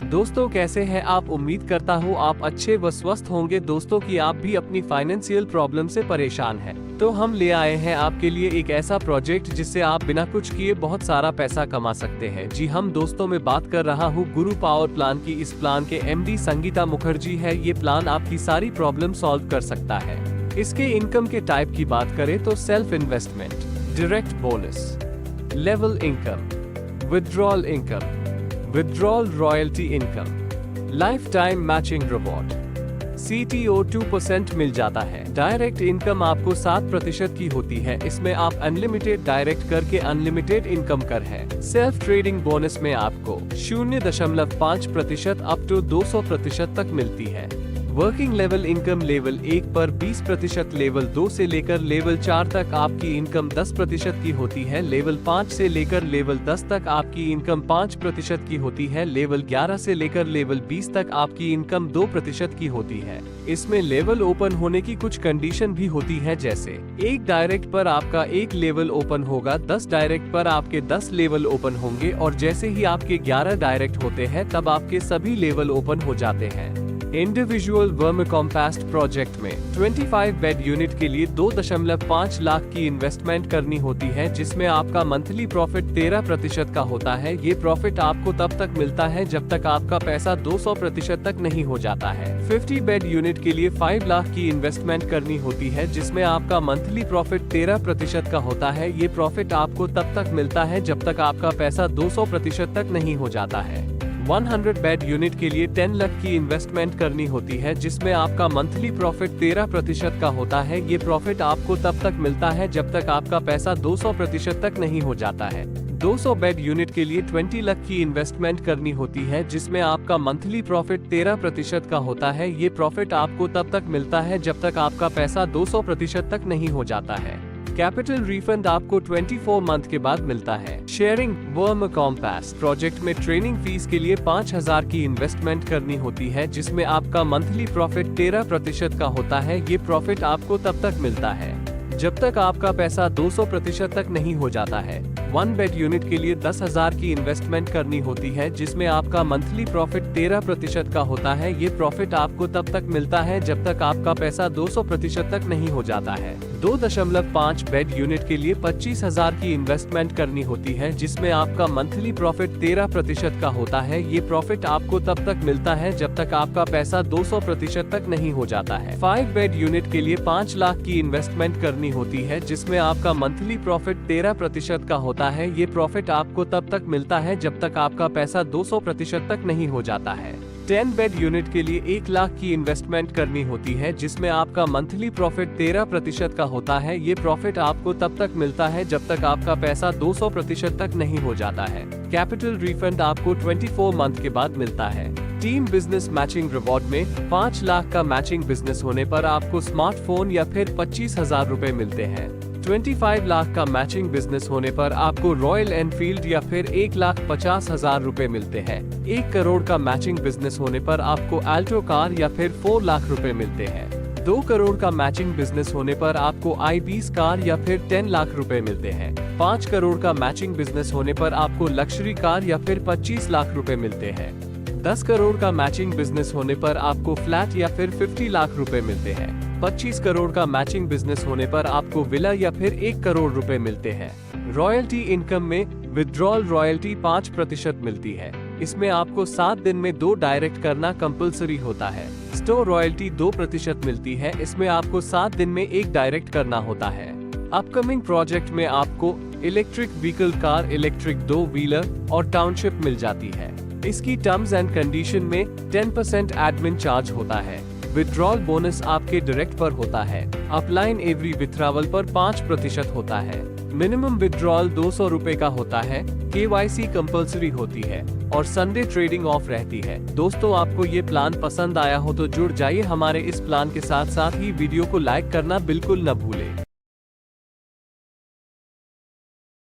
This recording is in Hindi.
दोस्तों कैसे हैं आप। उम्मीद करता हूँ आप अच्छे व स्वस्थ होंगे। दोस्तों कि आप भी अपनी फाइनेंशियल प्रॉब्लम से परेशान हैं, तो हम ले आए हैं आपके लिए एक ऐसा प्रोजेक्ट जिससे आप बिना कुछ किए बहुत सारा पैसा कमा सकते हैं। जी हम दोस्तों मैं बात कर रहा हूँ गुरु पावर प्लान की। इस प्लान के एमडी संगीता मुखर्जी है। ये प्लान आपकी सारी प्रॉब्लम सॉल्व कर सकता है। इसके इनकम के टाइप की बात करें तो self investment, direct bonus, level income, withdrawal income, withdrawal royalty income, life time matching reward, CTO 2% मिल जाता है। डायरेक्ट इनकम आपको 7% की होती है। इसमें आप अनलिमिटेड डायरेक्ट करके अनलिमिटेड इनकम कर है। सेल्फ ट्रेडिंग बोनस में आपको 0.5% अप टू 200% तक मिलती है। वर्किंग लेवल इनकम लेवल 1 पर 20%, लेवल 2 से लेकर लेवल 4 तक आपकी इनकम 10% की होती है। लेवल 5 से लेकर लेवल 10 तक आपकी इनकम 5% की होती है। लेवल 11 से लेकर लेवल 20 तक आपकी इनकम 2% की होती है। इसमें लेवल ओपन होने की कुछ कंडीशन भी होती है, जैसे 1 डायरेक्ट पर आपका 1 लेवल ओपन होगा, 10 डायरेक्ट पर आपके 10 लेवल ओपन होंगे और जैसे ही आपके 11 डायरेक्ट होते हैं तब आपके सभी लेवल ओपन हो जाते हैं। इंडिविजुअल वर्मिकॉम्पोस्ट प्रोजेक्ट में 25 बेड यूनिट के लिए 2.5 लाख की इन्वेस्टमेंट करनी होती है, जिसमें आपका मंथली प्रॉफिट 13% का होता है। ये प्रॉफिट आपको तब तक मिलता है जब तक आपका पैसा 200% तक नहीं हो जाता है। 50 बेड यूनिट के लिए 5 लाख की इन्वेस्टमेंट करनी होती है, जिसमें आपका मंथली प्रॉफिट 13% का होता है। ये प्रॉफिट आपको तब तक मिलता है जब तक आपका पैसा 200% तक नहीं हो जाता है। 100 बेड यूनिट के लिए 10 लाख की इन्वेस्टमेंट करनी होती है, जिसमें आपका मंथली प्रॉफिट 13% का होता है। ये प्रॉफिट आपको तब तक मिलता है जब तक आपका पैसा 200% तक नहीं हो जाता है। 200 बेड यूनिट के लिए 20 लाख की इन्वेस्टमेंट करनी होती है, जिसमें आपका मंथली प्रॉफिट 13% का होता है। ये प्रॉफिट आपको तब तक मिलता है जब तक आपका पैसा 200% तक नहीं हो जाता है। कैपिटल रिफंड आपको 24 मंथ के बाद मिलता है। शेयरिंग वर्मिकॉम्पोस्ट प्रोजेक्ट में ट्रेनिंग फीस के लिए 5000 की इन्वेस्टमेंट करनी होती है, जिसमें आपका मंथली प्रॉफिट 13% का होता है। ये प्रॉफिट आपको तब तक मिलता है जब तक आपका पैसा 200% तक नहीं हो जाता है। 1 बेड यूनिट के लिए 10,000 की इन्वेस्टमेंट करनी होती है, जिसमें आपका मंथली प्रॉफिट 13% का होता है। ये प्रॉफिट आपको तब तक मिलता है जब तक आपका पैसा 200% तक नहीं हो जाता है। 2.5 बेड यूनिट के लिए 25,000 की इन्वेस्टमेंट करनी होती है, जिसमें आपका मंथली प्रॉफिट 13% का होता है। ये प्रॉफिट आपको तब तक मिलता है जब तक आपका पैसा 200% तक नहीं हो जाता है। 5 बेड यूनिट के लिए 5 लाख की इन्वेस्टमेंट करनी होती है, जिसमें आपका मंथली प्रॉफिट 13% का होता है। ये प्रॉफिट आपको तब तक मिलता है जब तक आपका पैसा 200% तक नहीं हो जाता है। 10 बेड यूनिट के लिए 1 लाख की इन्वेस्टमेंट करनी होती है, जिसमें आपका मंथली प्रॉफिट 13% का होता है। ये प्रॉफिट आपको तब तक मिलता है जब तक आपका पैसा 200% तक नहीं हो जाता है। कैपिटल रिफंड आपको 24 मंथ के बाद मिलता है। टीम बिजनेस मैचिंग रिवॉर्ड में 5 लाख का मैचिंग बिजनेस होने पर आपको स्मार्टफोन या फिर 25,000 रुपए मिलते हैं। 25 लाख का मैचिंग बिजनेस होने पर आपको रॉयल एनफील्ड या फिर 1,50,000 रुपए मिलते हैं। 1 करोड़ का मैचिंग बिजनेस होने पर आपको अल्टो कार या फिर 4 लाख रुपए मिलते हैं। 2 करोड़ का मैचिंग बिजनेस होने पर आपको i20 कार या फिर 10 लाख रुपए मिलते हैं। 5 करोड़ का मैचिंग बिजनेस होने पर आपको लग्जरी कार या फिर 25 लाख रुपए मिलते हैं। 10 करोड़ का मैचिंग बिजनेस होने पर आपको फ्लैट या फिर 50 लाख रुपए मिलते हैं। 25 करोड़ का मैचिंग बिजनेस होने पर आपको विला या फिर 1 करोड़ रुपए मिलते हैं। रॉयल्टी इनकम में विड्रॉल रॉयल्टी 5% मिलती है। इसमें आपको 7 दिन में 2 डायरेक्ट करना कंपलसरी होता है। स्टोर रॉयल्टी 2% मिलती है। इसमें आपको 7 दिन में 1 डायरेक्ट करना होता है। अपकमिंग प्रोजेक्ट में आपको electric vehicle car, electric 2 wheeler और टाउनशिप मिल जाती है। इसकी टर्म्स एंड कंडीशन में 10% एडमिन चार्ज होता है। विड्रॉल बोनस आपके डायरेक्ट पर होता है। अपलाइन एवरी विथड्रॉवल पर 5% होता है। मिनिमम विड्रॉल 200 रुपए का होता है। KYC कंपलसरी होती है और संडे ट्रेडिंग ऑफ रहती है। दोस्तों आपको ये प्लान पसंद आया हो तो जुड़ जाइए हमारे इस प्लान के साथ। साथ ही वीडियो को लाइक करना बिल्कुल न भूलें।